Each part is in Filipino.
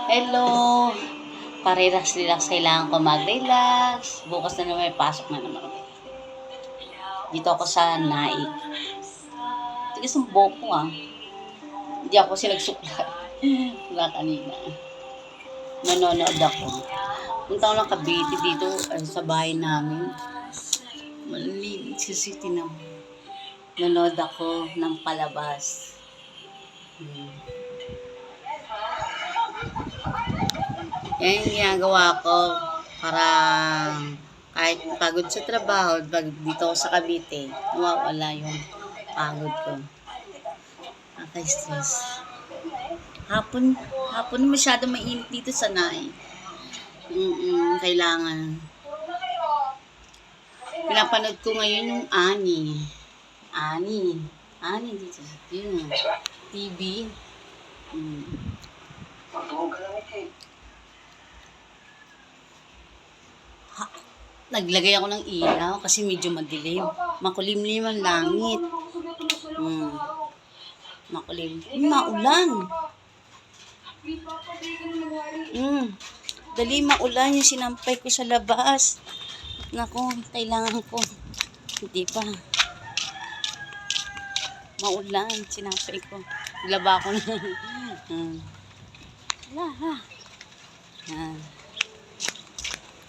Hello! Parehas-relax, kailangan ko mag-relax. Bukas na naman may pasok na naman ako. Dito ako sa Naik. Tigas ng buhok ko Hindi ako sinagsukla. Wala kanina. Nanonood ako. Punta ko lang Cavite dito sa bahay namin. Malinis sa city naman. Nanonood ako ng palabas. Yan yung ginagawa ko para kahit pagod sa trabaho, dito ako sa Cavite, nawawala yung pagod ko. Stress. Hapon masyado mainit dito sa Naik. Kailangan. Pinapanood ko ngayon yung Ani dito. Yun TV. Naglagay ako ng ilaw kasi medyo madilim. Makulimlim ang langit. Makulimlim. Maulan. Dali maulan yung sinampay ko sa labas. Naku, kailangan ko. Hindi pa. Maulan, sinampay ko. Laba ko na.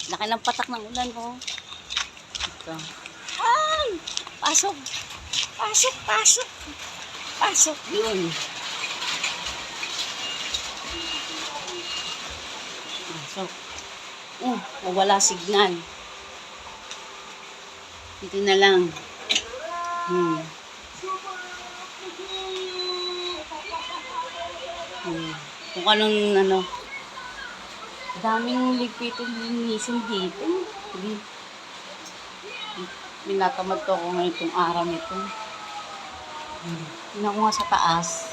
Laki ng patak ng ulan ko. Ito. Ay! Pasok! Pasok! Yun. Pasok. Wala signal. Dito na lang. Kung anong daming ligpitong linisin dito. Minatamad ko ako ngayon itong araw nito. Tingnan ko nga sa taas.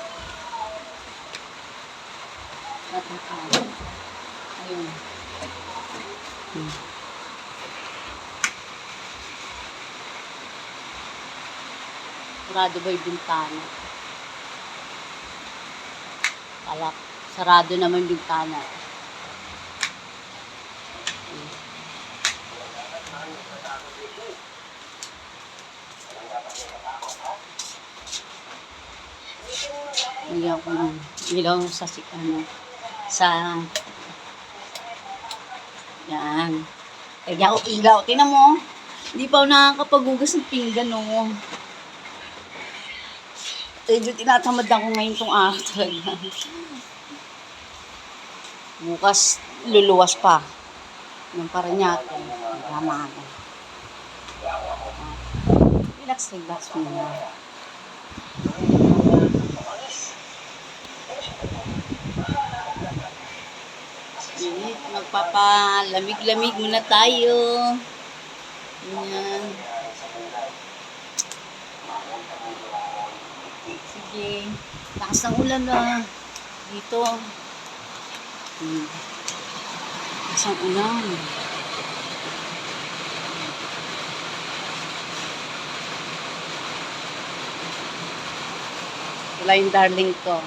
Ayun. Sarado ba yung bintana? Sarado naman yung bintana. Nagyan ko ng ilaw sa yan. Nagyan ko ilaw. Tingnan mo. Hindi pa ako nakakapaghugas ng pinggan, Medyo tinatamad ako ngayon itong araw talaga. Bukas, luluwas pa. Yung Parañaque. Ramada. Relax muna. Magpapalamig-lamig muna tayo. Yan. Sige. Lakas ng ulan dito. Lakas ng ulan. Wala yung darling ko.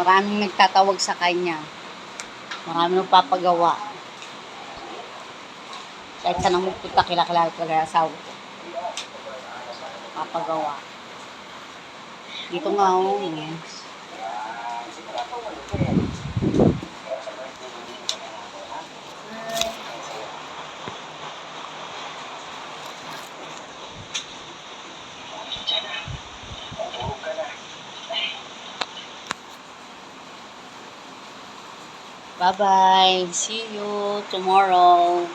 Maraming nagtatawag sa kanya. Maraming nagpapagawa. Kahit saan ang magpunta, kilala ko lang asawa ko. Papagawa. Dito nga Bye-bye. See you tomorrow.